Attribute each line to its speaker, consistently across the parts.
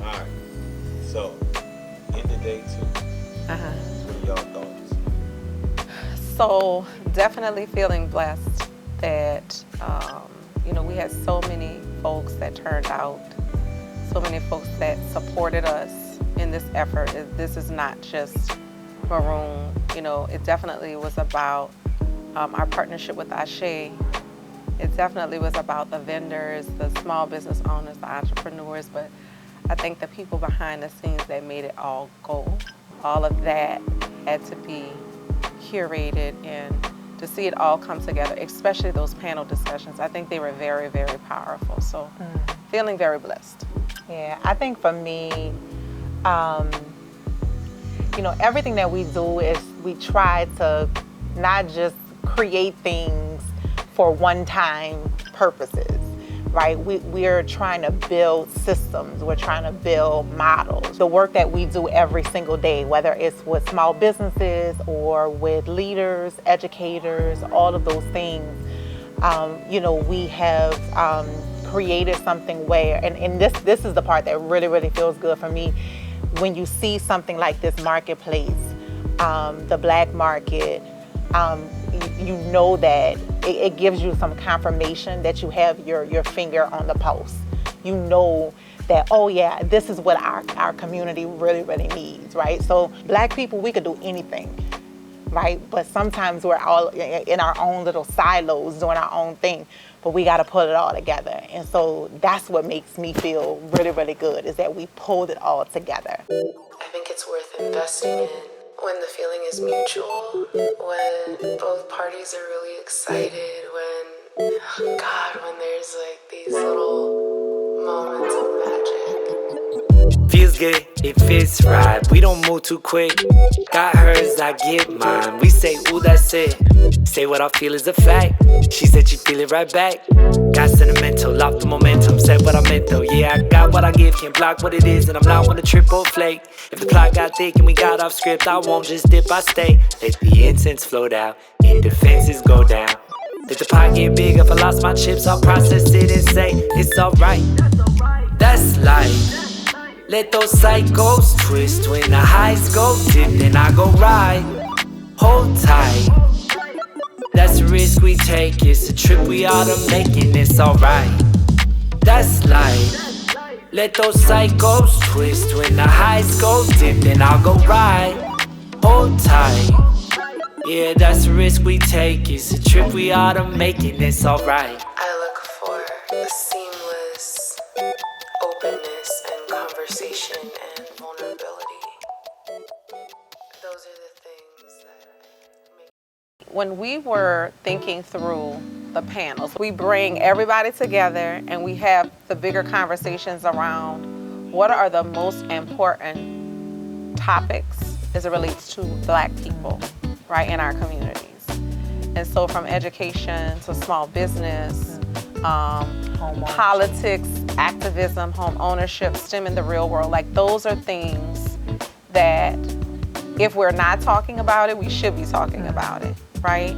Speaker 1: All right. So, in the day two, what are y'all thoughts?
Speaker 2: So definitely feeling blessed that, we had so many folks that turned out, so many folks that supported us in this effort. This is not just Maroon, it definitely was about our partnership with Ashe. It definitely was about the vendors, the small business owners, the entrepreneurs, but I think the people behind the scenes that made it all go. All of that had to be curated, and to see it all come together, especially those panel discussions, I think they were very, very powerful. So feeling very blessed.
Speaker 3: Yeah, I think for me, everything that we do is we try to not just create things for one-time purposes, right? We're trying to build systems. We're trying to build models. The work that we do every single day, whether it's with small businesses or with leaders, educators, all of those things, we have created something where, and this is the part that really, really feels good for me, when you see something like this marketplace, the black market, you know that it gives you some confirmation that you have your finger on the pulse. You know that, oh yeah, this is what our community really, really needs, right? So black people, we could do anything, right? But sometimes we're all in our own little silos doing our own thing, but we gotta put it all together. And so that's what makes me feel really, really good, is that we pulled it all together.
Speaker 4: I think it's worth investing in when the feeling is mutual, when both parties are really excited, when there's like these little moments of magic.
Speaker 5: Feels good, it fits right. We don't move too quick. Got hers, I get mine. We say, ooh, that's it. Say what I feel is a fact. She said she feel it right back. Got sentimental, lost the momentum. Said what I meant though. Yeah, I got what I give, can't block what it is, and I'm not on a trip or flake. If the plot got thick and we got off script, I won't just dip, I stay. Let the incense float out and defenses go down. Let the pot get big. If I lost my chips, I'll process it and say it's alright. That's life. Let those cycles twist. When the highs go dip, then I go ride. Hold tight. That's the risk we take. It's a trip we ought to make, and it's alright. That's life. Let those cycles twist. When the highs go dip, then I'll go ride. Hold tight. Yeah, that's the risk we take. It's a trip we ought to make, and it's alright.
Speaker 4: I look for a seamless openness and conversation and vulnerability. Those are the things that make.
Speaker 2: When we were thinking through the panels, we bring everybody together and we have the bigger conversations around what are the most important topics as it relates to black people, right, in our communities. And so from education to small business, politics, activism, home ownership, STEM in the real world, like those are things that if we're not talking about it, we should be talking about it, right?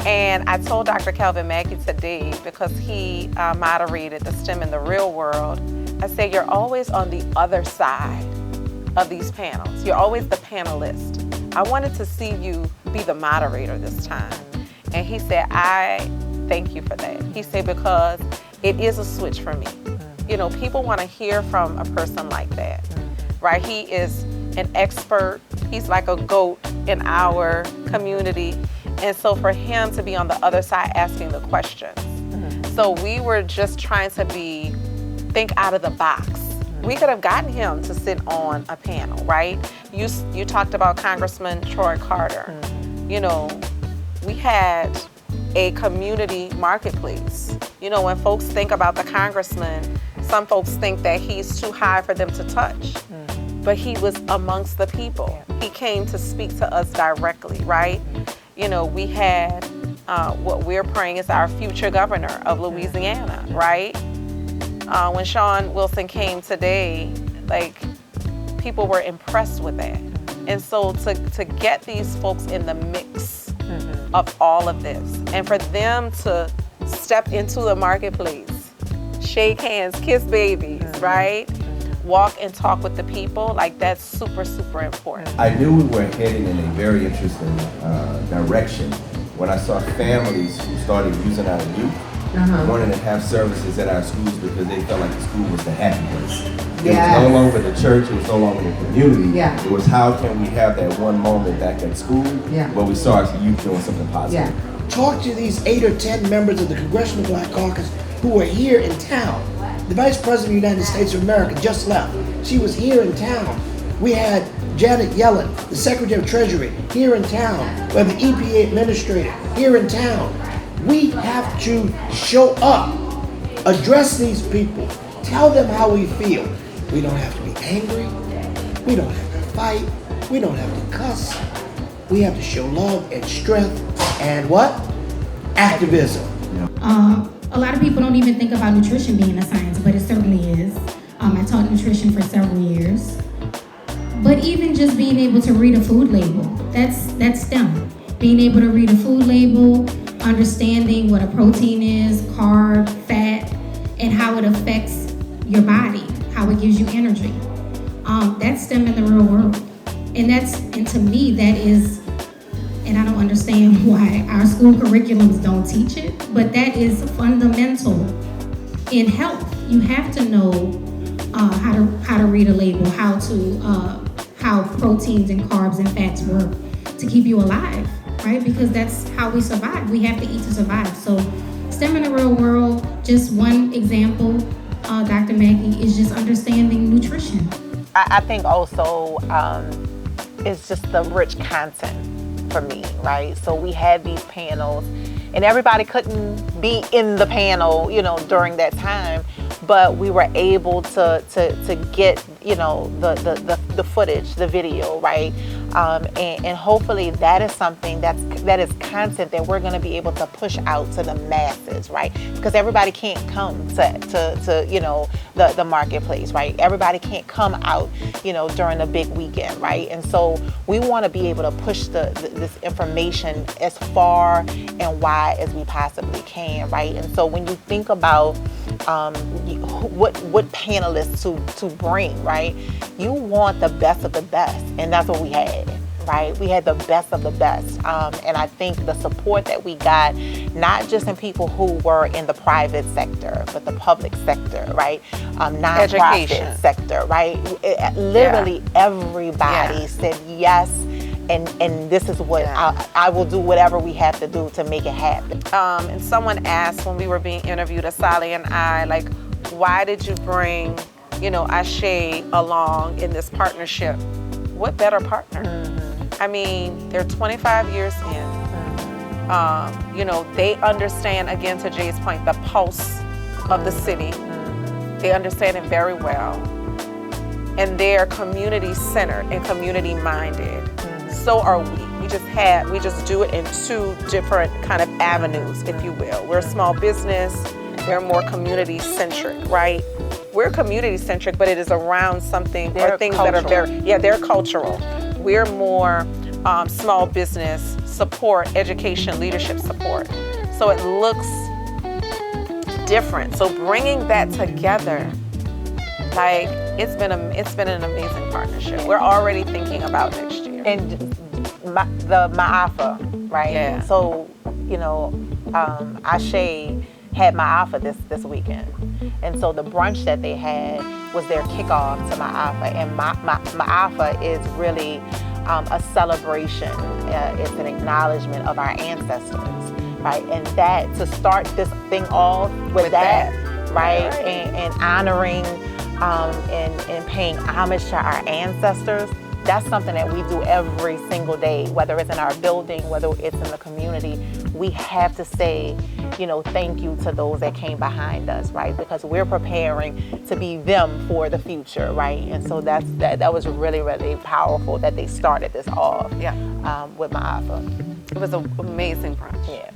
Speaker 2: And I told Dr. Kelvin Mackey today, because he moderated the STEM in the real world, I said, you're always on the other side of these panels. You're always the panelist. I wanted to see you be the moderator this time. And he said, I thank you for that. He said, because it is a switch for me. People want to hear from a person like that, right? He is an expert. He's like a GOAT in our community. And so for him to be on the other side asking the questions. So we were just trying to think out of the box. We could have gotten him to sit on a panel, right? You talked about Congressman Troy Carter. We had a community marketplace. When folks think about the congressman, some folks think that he's too high for them to touch. But he was amongst the people. He came to speak to us directly, right? We had what we're praying is our future governor of Louisiana, right? When Sean Wilson came today, people were impressed with that. And so to get these folks in the mix of all of this, and for them to step into the marketplace, shake hands, kiss babies, right? walk and talk with the people, like that's super, super important.
Speaker 1: I knew we were heading in a very interesting direction when I saw families who started using our youth, wanting to have services at our schools because they felt like the school was the happy place. It was no longer the church, it was no longer the community. It was how can we have that one moment back at school where we saw our youth doing something positive.
Speaker 6: Talk to these 8 or 10 members of the Congressional Black Caucus who are here in town. The Vice President of the United States of America just left. She was here in town. We had Janet Yellen, the Secretary of Treasury, here in town. We have the EPA Administrator here in town. We have to show up, address these people, tell them how we feel. We don't have to be angry. We don't have to fight. We don't have to cuss. We have to show love and strength and what? Activism.
Speaker 7: A lot of people don't even think about nutrition being a science, but it certainly is. I taught nutrition for several years. But even just being able to read a food label, that's STEM. Being able to read a food label, understanding what a protein is, carb, fat, and how it affects your body, how it gives you energy. That's STEM in the real world. And to me, that is, and I don't understand why our school curriculums don't teach it, but that is fundamental in health. You have to know how to read a label, how proteins and carbs and fats work to keep you alive, right? Because that's how we survive. We have to eat to survive. So STEM in the real world, just one example, Dr. Mackey, is just understanding nutrition.
Speaker 3: I think also it's just the rich content for me, right? So we had these panels and everybody couldn't be in the panel, during that time, but we were able to get, the footage, the video, right? And hopefully that is something that is content that we're going to be able to push out to the masses, right? Because everybody can't come to the marketplace, right? Everybody can't come out, during a big weekend, right? And so we want to be able to push this information as far and wide as we possibly can, right? And so when you think about what panelists to bring, right? You want the best of the best, and that's what we had, right? We had the best of the best, and I think the support that we got, not just in people who were in the private sector, but the public sector, right? Nonprofit sector, right? Literally everybody said yes. And this is what I will do whatever we have to do to make it happen.
Speaker 2: And someone asked when we were being interviewed, Asali and I, like, why did you bring, Ashe along in this partnership? What better partner? I mean, they're 25 years in. They understand, again, to Jay's point, the pulse of the city. They understand it very well. And they're community-centered and community-minded. So are we. We just do it in two different kind of avenues, if you will. We're a small business. They're more community-centric, right? We're community-centric, but it is around something or things that are they're cultural. We're more small business support, education, leadership support. So it looks different. So bringing that together, like, it's been an amazing partnership. We're already thinking about next year.
Speaker 3: And the Ma'afa, right?
Speaker 2: Yeah.
Speaker 3: So, Ashe had Ma'afa this weekend. And so the brunch that they had was their kickoff to Ma'afa. And Ma'afa is really a celebration. It's an acknowledgement of our ancestors, right? And that, to start this thing off with that, right? And honoring and paying homage to our ancestors, that's something that we do every single day, whether it's in our building, whether it's in the community. We have to say, thank you to those that came behind us, right? Because we're preparing to be them for the future, right? And so that was really, really powerful that they started this off with Ma'afa.
Speaker 2: It was an amazing brunch.
Speaker 3: Yeah.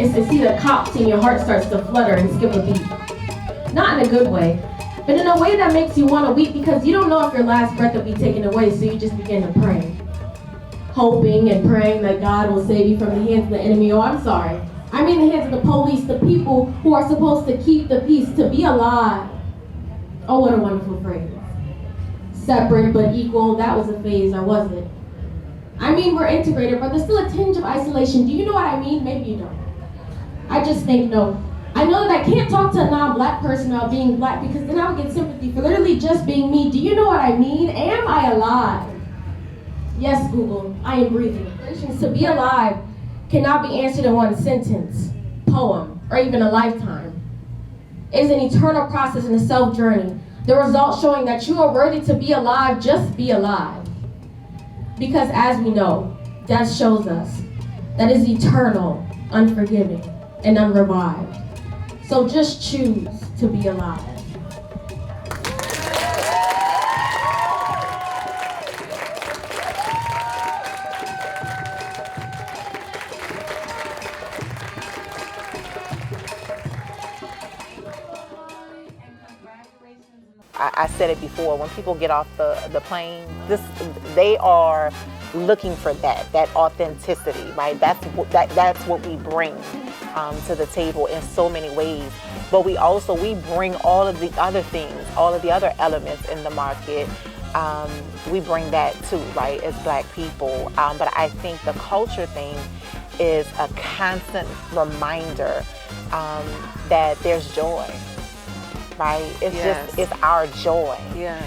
Speaker 8: is to see the cops and your heart starts to flutter and skip a beat. Not in a good way, but in a way that makes you want to weep because you don't know if your last breath will be taken away, so you just begin to pray. Hoping and praying that God will save you from the hands of the enemy. Oh, I'm sorry. I mean the hands of the police, the people who are supposed to keep the peace, to be alive. Oh, what a wonderful phrase. Separate but equal, that was a phase, or was it? I mean, we're integrated, but there's still a tinge of isolation. Do you know what I mean? Maybe you don't. I just think no. I know that I can't talk to a non-black person about being black because then I would get sympathy for literally just being me. Do you know what I mean? Am I alive? Yes, Google, I am breathing. To be alive cannot be answered in one sentence, poem, or even a lifetime. It is an eternal process and a self-journey. The results showing that you are worthy to be alive, just be alive. Because as we know, death shows us that is eternal, unforgiving, and unrevived. So just choose to be alive.
Speaker 3: I said it before, when people get off the plane, they are looking for that authenticity, right? That's what we bring to the table in so many ways. But we bring all of the other things, all of the other elements in the market. We bring that too, right, as Black people. But I think the culture thing is a constant reminder that there's joy. Right? It's our joy.
Speaker 2: Yes.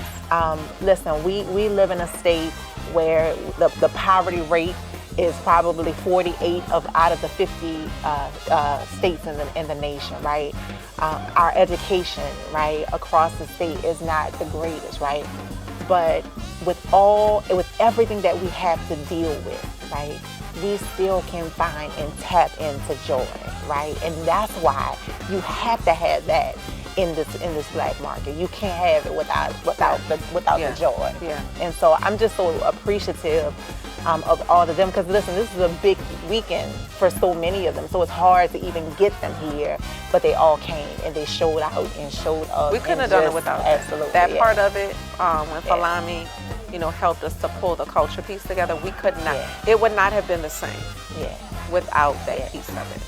Speaker 3: Listen, we live in a state where the poverty rate is probably 48 out of the 50 states in the nation, right? Our education, right, across the state is not the greatest, right? But with everything that we have to deal with, right, we still can find and tap into joy, right? And that's why you have to have that in this Black market. You can't have it without
Speaker 2: Yeah.
Speaker 3: the joy.
Speaker 2: Yeah.
Speaker 3: And so I'm just so appreciative of all of them, because listen, this is a big weekend for so many of them, so it's hard to even get them here, but they all came and they showed out and showed up.
Speaker 2: We couldn't have done it without
Speaker 3: absolutely
Speaker 2: that
Speaker 3: yeah.
Speaker 2: part of it. When Falami, helped us to pull the culture piece together, we could not.
Speaker 3: Yeah.
Speaker 2: It would not have been the same
Speaker 3: Yeah.
Speaker 2: without that piece of it.